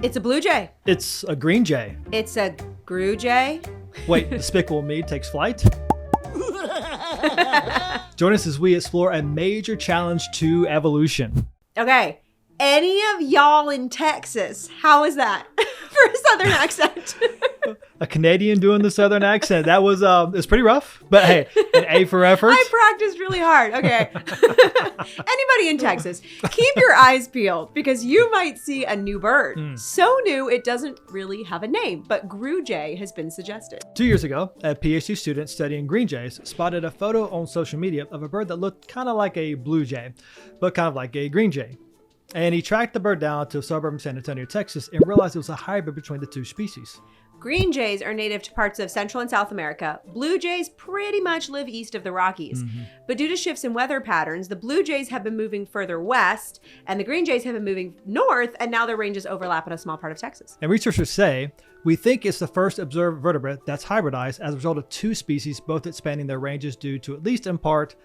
It's a blue jay. It's a green jay. It's a grue jay. Wait, Despicable Me takes flight? Join us as we explore a major challenge to evolution. Okay. Any of y'all in Texas, how is that for a Southern accent? A Canadian doing the Southern accent. That was, it's pretty rough, but hey, an A for effort. I practiced really hard. Okay. Anybody in Texas, keep your eyes peeled because you might see a new bird. So new, it doesn't really have a name, but grue jay has been suggested. 2 years ago, a PhD student studying green jays spotted a photo on social media of a bird that looked kind of like a blue jay, but kind of like a green jay. And he tracked the bird down to a suburb of San Antonio, Texas, and realized it was a hybrid between the two species. Green jays are native to parts of Central and South America. Blue jays pretty much live east of the Rockies. But due to shifts in weather patterns, the blue jays have been moving further west, and the green jays have been moving north, and now their ranges overlap in a small part of Texas. And researchers say, we think it's the first observed vertebrate that's hybridized as a result of two species, both expanding their ranges due to, at least in part,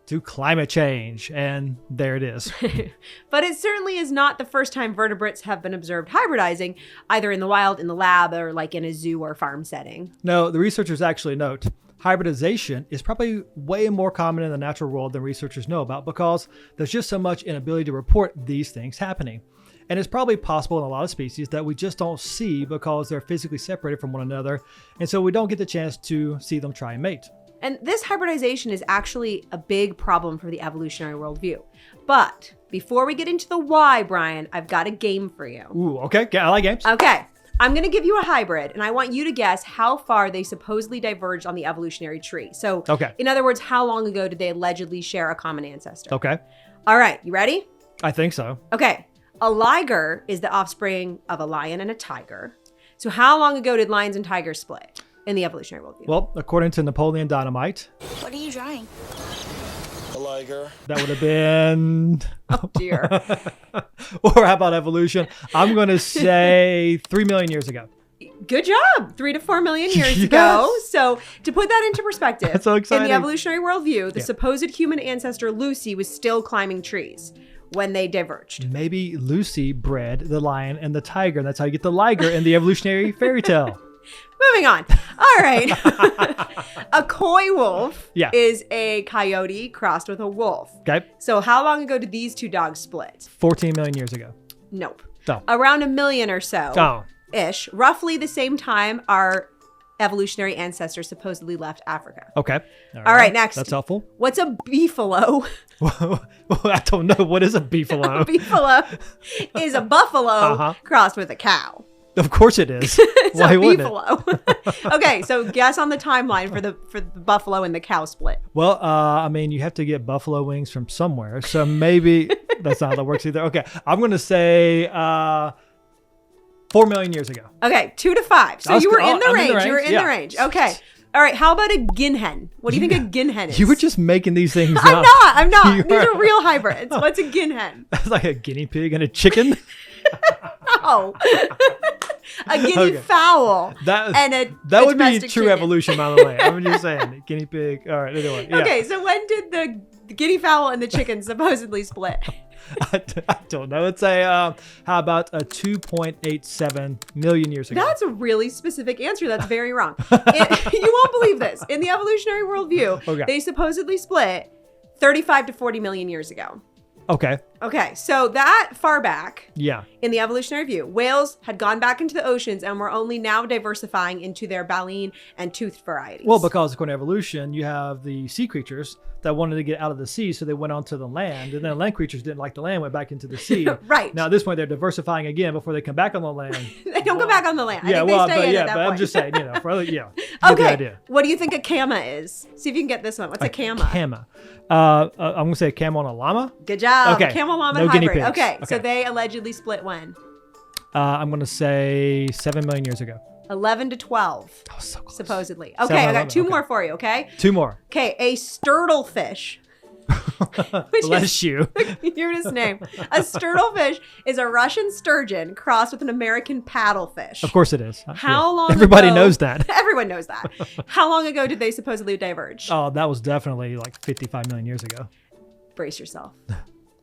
to climate change. And there it is. But it certainly is not the first time vertebrates have been observed hybridizing, either in the wild, in the lab, or like in a zoo or farm setting. No, the researchers actually note hybridization is probably way more common in the natural world than researchers know about because there's just so much inability to report these things happening. And it's probably possible in a lot of species that we just don't see because they're physically separated from one another. And so we don't get the chance to see them try and mate. And this hybridization is actually a big problem for the evolutionary worldview. But before we get into the why, Bryan, I've got a game for you. Ooh, okay. I like games. Okay. I'm going to give you a hybrid, and I want you to guess how far they supposedly diverged on the evolutionary tree. So, in other words, how long ago did they allegedly share a common ancestor? Okay. All right. You ready? I think so. Okay. A liger is the offspring of a lion and a tiger. So how long ago did lions and tigers split in the evolutionary worldview? Well, according to Napoleon Dynamite. What are you drawing? A liger. That would have been... Oh, dear. Or how about evolution? I'm going to say 3 million years ago. Good job. 3 to 4 million years ago. So to put that into perspective, that's so exciting. In the evolutionary worldview, the supposed human ancestor Lucy was still climbing trees when they diverged. Maybe Lucy bred the lion and the tiger, and that's how you get the liger in the evolutionary fairy tale. Moving on. All right. A coy wolf is a coyote crossed with a wolf. Okay. So how long ago did these two dogs split? 14 million years ago. Nope. Oh. Around 1 million or so. Oh. Ish. Roughly the same time our evolutionary ancestors supposedly left Africa. Okay. All right, next. That's helpful. What's a beefalo? Well, I don't know. What is a beefalo? A beefalo is a buffalo crossed with a cow. Of course it is. It's Why a wouldn't beefalo. Okay, so guess on the timeline for the buffalo and the cow split. Well, I mean, you have to get buffalo wings from somewhere, so maybe that's not how that works either. Okay, I'm going to say 4 million years ago. Okay, 2 to 5. So you were in the range. You were in the range. Okay. All right, how about a ginhen? What do you think a ginhen is? You were just making these things up. I'm not. These are real hybrids. What's a ginhen? That's like a guinea pig and a chicken. No. A guinea fowl. That would be true chicken. Evolution, by the way. I'm just saying. Guinea pig. All right, anyway. Yeah. Okay, so when did the guinea fowl and the chicken supposedly split? I don't know. Let's say, how about a 2.87 million years ago? That's a really specific answer. That's very wrong. You won't believe this. In the evolutionary worldview, they supposedly split 35 to 40 million years ago. Okay, so that far back in the evolutionary view, whales had gone back into the oceans and were only now diversifying into their baleen and toothed varieties. Well, because according to evolution, you have the sea creatures that wanted to get out of the sea, so they went onto the land, and then land creatures didn't like the land, went back into the sea. Right. Now at this point, they're diversifying again before they come back on the land. They don't come back on the land. I think they stay in at that point. I'm just saying, for other, Okay. The idea. What do you think a cama is? See if you can get this one. What's a cama? Cama. I'm going to say a camel and a llama. Good job. Okay. Camel llama no hybrid. Guinea pigs. Okay, so they allegedly split when? I'm going to say 7 million years ago. 11 to 12. Oh, so close. Supposedly. Okay, I got two more for you, okay? 2 more. Okay, a sturtlefish. Bless you. The cutest name. A sturtlefish is a Russian sturgeon crossed with an American paddlefish. Of course it is. How long Everybody ago, knows that. Everyone knows that. How long ago did they supposedly diverge? Oh, that was definitely like 55 million years ago. Brace yourself.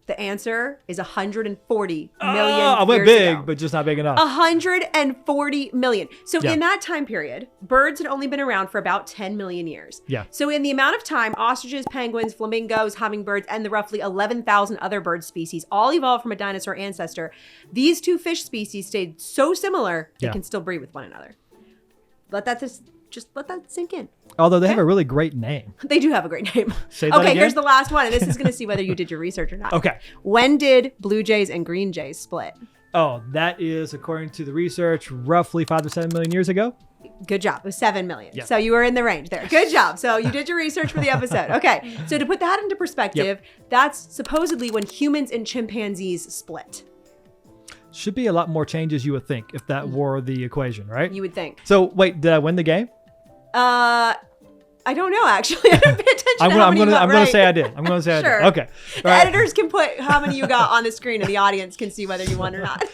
The answer is 140 million I went years big, ago. but just not big enough. 140 million. So in that time period, birds had only been around for about 10 million years. Yeah. So in the amount of time, ostriches, penguins, flamingos, hummingbirds, and the roughly 11,000 other bird species all evolved from a dinosaur ancestor, these two fish species stayed so similar, they can still breed with one another. Just let that sink in. Although they have a really great name. They do have a great name. Say that again? Here's the last one, and this is going to see whether you did your research or not. Okay. When did blue jays and green jays split? Oh, that is, according to the research, roughly 5 to 7 million years ago. Good job. It was 7 million. Yep. So you were in the range there. Good job. So you did your research for the episode. Okay. So to put that into perspective, that's supposedly when humans and chimpanzees split. Should be a lot more changes, you would think, if that were the equation, right? You would think. So wait, did I win the game? I don't know, actually. I didn't pay attention to how many you got I'm going to say I did. I'm going to say Sure. I did. Okay. The editors can put how many you got on the screen, and the audience can see whether you won or not.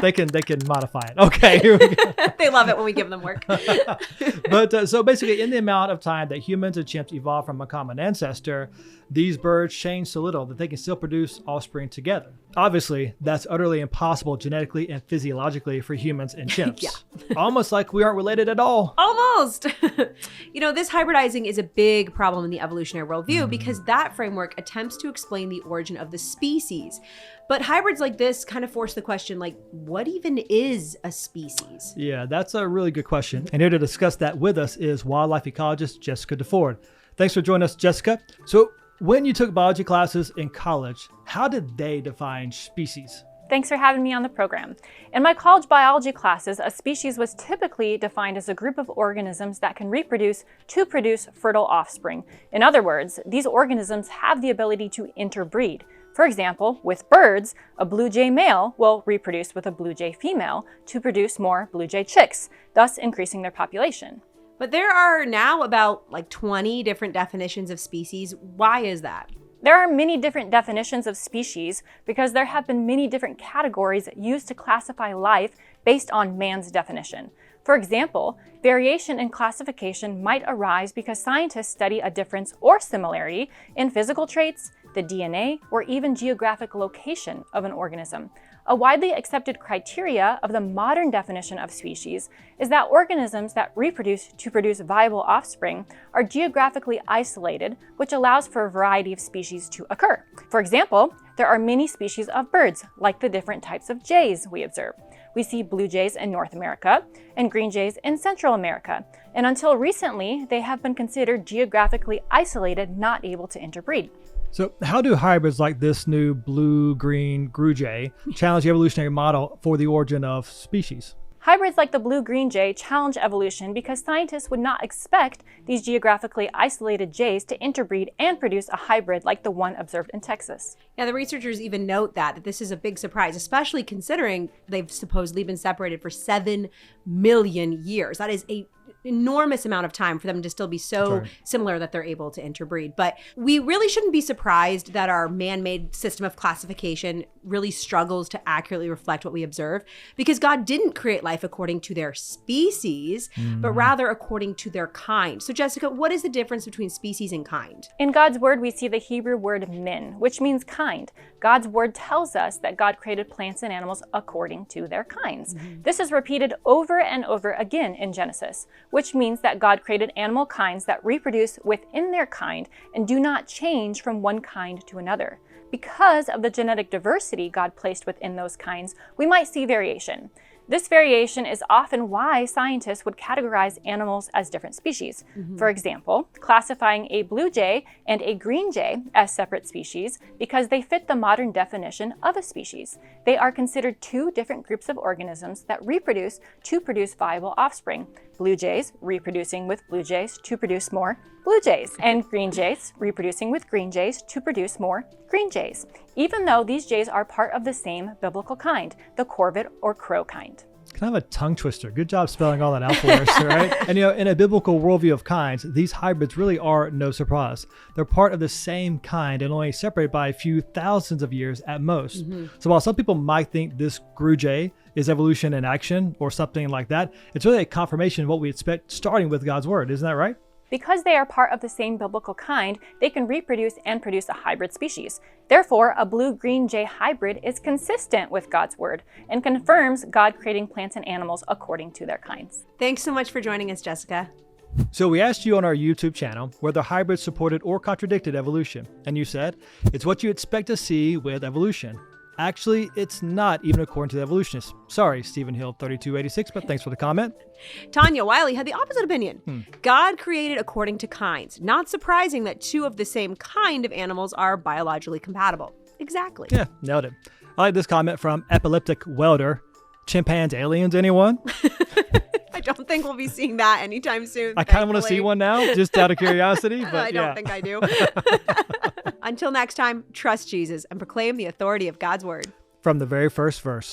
They can modify it. Okay, here we go. They love it when we give them work. But so basically, in the amount of time that humans and chimps evolved from a common ancestor, these birds change so little that they can still produce offspring together. Obviously, that's utterly impossible genetically and physiologically for humans and chimps. Almost like we aren't related at all. Almost. This hybridizing is a big problem in the evolutionary worldview because that framework attempts to explain the origin of the species. But hybrids like this kind of force the question, what even is a species? Yeah, that's a really good question. And here to discuss that with us is wildlife ecologist Jessica DeFord. Thanks for joining us, Jessica. So when you took biology classes in college, how did they define species? Thanks for having me on the program. In my college biology classes, a species was typically defined as a group of organisms that can reproduce to produce fertile offspring. In other words, these organisms have the ability to interbreed. For example, with birds, a blue jay male will reproduce with a blue jay female to produce more blue jay chicks, thus increasing their population. But there are now about 20 different definitions of species. Why is that? There are many different definitions of species because there have been many different categories used to classify life based on man's definition. For example, variation in classification might arise because scientists study a difference or similarity in physical traits, the DNA, or even geographic location of an organism. A widely accepted criteria of the modern definition of species is that organisms that reproduce to produce viable offspring are geographically isolated, which allows for a variety of species to occur. For example, there are many species of birds, like the different types of jays we observe. We see blue jays in North America and green jays in Central America, and until recently, they have been considered geographically isolated, not able to interbreed. So how do hybrids like this new blue-green grue jay challenge the evolutionary model for the origin of species? Hybrids like the blue-green jay challenge evolution because scientists would not expect these geographically isolated jays to interbreed and produce a hybrid like the one observed in Texas. Yeah, the researchers even note that this is a big surprise, especially considering they've supposedly been separated for 7 million years. That is a enormous amount of time for them to still be so similar that they're able to interbreed. But we really shouldn't be surprised that our man-made system of classification really struggles to accurately reflect what we observe, because God didn't create life according to their species, but rather according to their kind. So Jessica, what is the difference between species and kind? In God's word, we see the Hebrew word min, which means kind. God's word tells us that God created plants and animals according to their kinds. This is repeated over and over again in Genesis, which means that God created animal kinds that reproduce within their kind and do not change from one kind to another. Because of the genetic diversity God placed within those kinds, we might see variation. This variation is often why scientists would categorize animals as different species. For example, classifying a blue jay and a green jay as separate species because they fit the modern definition of a species. They are considered two different groups of organisms that reproduce to produce viable offspring. Blue jays reproducing with blue jays to produce more blue jays, and green jays reproducing with green jays to produce more green jays, even though these jays are part of the same biblical kind, the corvid or crow kind. Kind of a tongue twister. Good job spelling all that out for us, right? And in a biblical worldview of kinds, these hybrids really are no surprise. They're part of the same kind and only separated by a few thousands of years at most. So while some people might think this grue jay is evolution in action or something like that, it's really a confirmation of what we expect starting with God's word. Isn't that right? Because they are part of the same biblical kind, they can reproduce and produce a hybrid species. Therefore, a blue-green jay hybrid is consistent with God's word and confirms God creating plants and animals according to their kinds. Thanks so much for joining us, Jessica. So we asked you on our YouTube channel whether hybrids supported or contradicted evolution, and you said it's what you expect to see with evolution. Actually, it's not, even according to the evolutionists. Sorry, Stephen Hill 3286, but thanks for the comment. Tanya Wiley had the opposite opinion. God created according to kinds. Not surprising that two of the same kind of animals are biologically compatible. Exactly. Yeah, nailed it. I like this comment from Epileptic Welder. Chimpanzee aliens, anyone? I don't think we'll be seeing that anytime soon. I kind of want to see one now, just out of curiosity. But I don't think I do. Until next time, trust Jesus and proclaim the authority of God's word. From the very first verse.